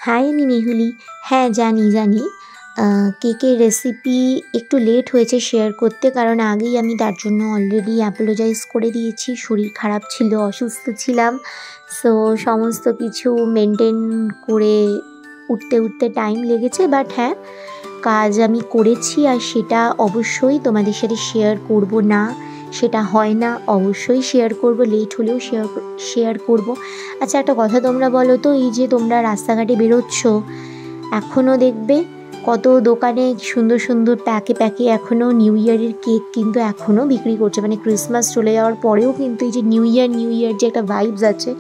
High, আমি মেহুলি। হ্যাঁ, জানি। কেকের রেসিপি একটু লেট হয়েছে শেয়ার করতে, কারণ আগেই আমি তার জন্য অলরেডি অ্যাপোলোজাইজ করে দিয়েছি। শরীর খারাপ ছিল, অসুস্থ ছিলাম। সো সমস্ত কিছু মেনটেন করে উঠতে টাইম লেগেছে। বাট হ্যাঁ, কাজ আমি করেছি, আর সেটা অবশ্যই তোমাদের সাথে শেয়ার করব না সেটা হয় না, অবশ্যই শেয়ার করব, লেট হলেও শেয়ার করব। আচ্ছা, একটা কথা তোমরা বলো তো, এই যে তোমরা রাস্তাঘাটে বেরোচ্ছ, এখনও দেখবে কত দোকানে সুন্দর সুন্দর প্যাকে এখনও নিউ ইয়ারের কেক কিন্তু এখনও বিক্রি করছে। মানে ক্রিসমাস চলে যাওয়ার পরেও কিন্তু এই যে নিউ ইয়ার যে একটা ভাইবস আছে,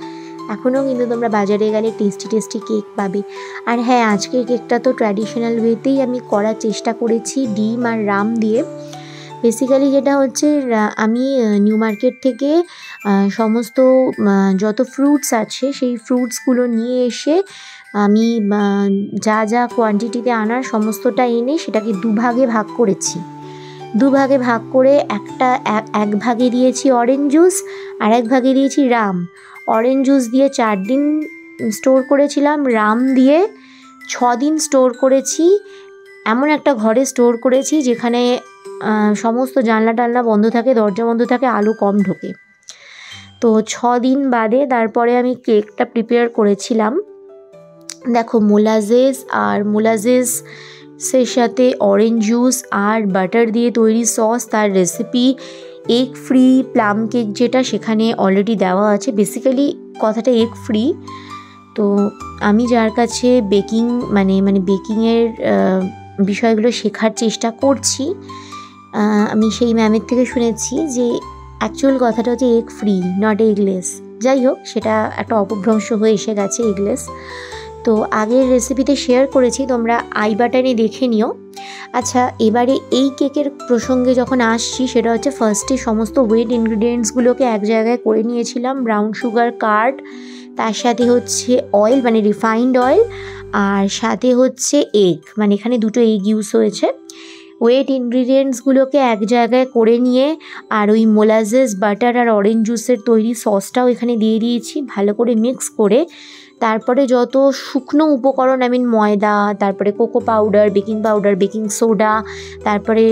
এখনও কিন্তু তোমরা বাজারে গেলে টেস্টি কেক পাবে। আর হ্যাঁ, আজকের কেকটা তো ট্র্যাডিশনাল ওয়েতেই আমি করার চেষ্টা করেছি, ডিম আর রাম দিয়ে। বেসিক্যালি যেটা হচ্ছে, আমি নিউ মার্কেট থেকে সমস্ত যত ফ্রুটস আছে সেই ফ্রুটসগুলো নিয়ে এসে আমি যা কোয়ান্টিটিতে আনার সমস্তটা এনে সেটাকে দুভাগে ভাগ করেছি। দুভাগে ভাগ করে এক ভাগে দিয়েছি অরেঞ্জ জুস, আর এক ভাগে দিয়েছি রাম। অরেঞ্জ জুস দিয়ে 4 দিন স্টোর করেছিলাম, রাম দিয়ে 6 দিন স্টোর করেছি। এমন একটা ঘরে স্টোর করেছি যেখানে সমস্ত জানলা টানলা বন্ধ থাকে, দরজা বন্ধ থাকে, আলো কম ঢোকে। তো 6 দিন বাদে তারপরে আমি কেকটা প্রিপেয়ার করেছিলাম। দেখো, মোলাজেসের সাথে অরেঞ্জ জুস আর বাটার দিয়ে তৈরি সস, তার recipe egg free plum cake যেটা, সেখানে অলরেডি দেওয়া আছে। বেসিক্যালি কথাটা এগ ফ্রি। তো আমি যার কাছে বেকিংয়ের বিষয়গুলো শেখার চেষ্টা করছি, আমি সেই ম্যামের থেকে শুনেছি যে অ্যাকচুয়াল কথাটা হচ্ছে এগ ফ্রি, নট এগলেস। যাই হোক, সেটা একটা অপভ্রংশ হয়ে এসে গেছে, এগলেস। তো আগের রেসিপিতে শেয়ার করেছি, তোমরা আই বাটনে দেখে নিও। আচ্ছা, এবারে এই কেকের প্রসঙ্গে যখন আসছি, সেটা হচ্ছে ফার্স্টে সমস্ত ওয়েট ইনগ্রিডিয়েন্টসগুলোকে এক জায়গায় করে নিয়েছিলাম। ব্রাউন সুগার কার্ড, তার সাথে হচ্ছে অয়েল, মানে রিফাইন্ড অয়েল, আর সাথে হচ্ছে এগ, মানে এখানে 2টো এগ ইউজ হয়েছে। ওয়েট ইনগ্রিডিয়েন্টসগুলোকে এক জায়গায় করে নিয়ে, আর ওই মোলাজেস, বাটার আর অরেঞ্জ জুসের তৈরি সসটাও এখানে দিয়ে দিয়েছি। ভালো করে মিক্স করে তারপরে যত শুকনো উপকরণ, ময়দা, তারপরে cocoa powder, baking powder, baking soda, তারপরে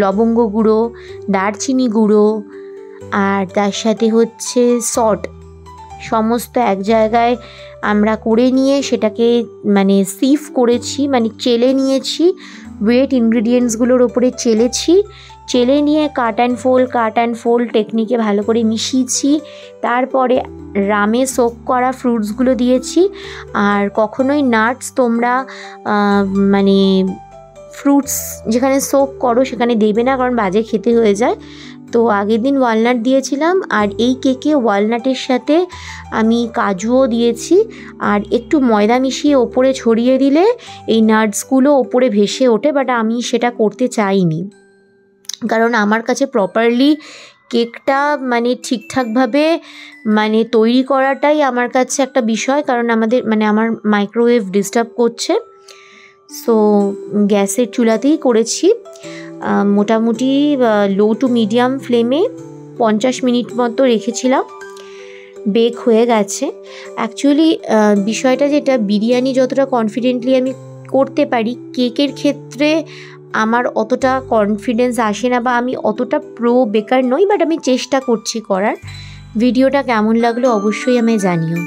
লবঙ্গ গুঁড়ো, দারচিনি গুঁড়ো, আর তার সাথে হচ্ছে সল্ট, সমস্ত এক জায়গায় আমরা করে নিয়ে সেটাকে সিফ করেছি, চেলে নিয়েছি। ওয়েট ইনগ্রিডিয়েন্টসগুলোর ওপরে চেলে নিয়ে কাট অ্যান্ড ফোল্ড টেকনিকে ভালো করে মিশিয়েছি। তারপরে রামে সোক করা ফ্রুটসগুলো দিয়েছি। আর কখনোই নাটস তোমরা ফ্রুটস যেখানে সোক করো সেখানে দেবে না, কারণ বাজে খেতে হয়ে যায়। তো আগের দিন ওয়ালনাট দিয়েছিলাম, আর এই কেকে ওয়ালনাটের সাথে আমি কাজুও দিয়েছি। আর একটু ময়দা মিশিয়ে ওপরে ছড়িয়ে দিলে এই নাটসগুলো ওপরে ভেসে ওঠে, বাট আমি সেটা করতে চাইনি, কারণ আমার কাছে প্রপারলি কেকটা ঠিকঠাকভাবে তৈরি করাটাই আমার কাছে একটা বিষয়, কারণ আমার মাইক্রোওয়েভ ডিস্টার্ব করছে। সো গ্যাসের চুলাতেই করেছি, মোটামুটি লো টু মিডিয়াম ফ্লেমে 50 মিনিট মতো রেখেছিলাম। বেক হয়ে গেছে। অ্যাকচুয়ালি বিষয়টা যেটা, বিরিয়ানি যতটা কনফিডেন্টলি আমি করতে পারি, কেকের ক্ষেত্রে আমার অতটা কনফিডেন্স আসে না, বা আমি অতটা প্রো বেকার নই, বাট আমি চেষ্টা করছি করার। ভিডিওটা কেমন লাগলো অবশ্যই আমায় জানিও।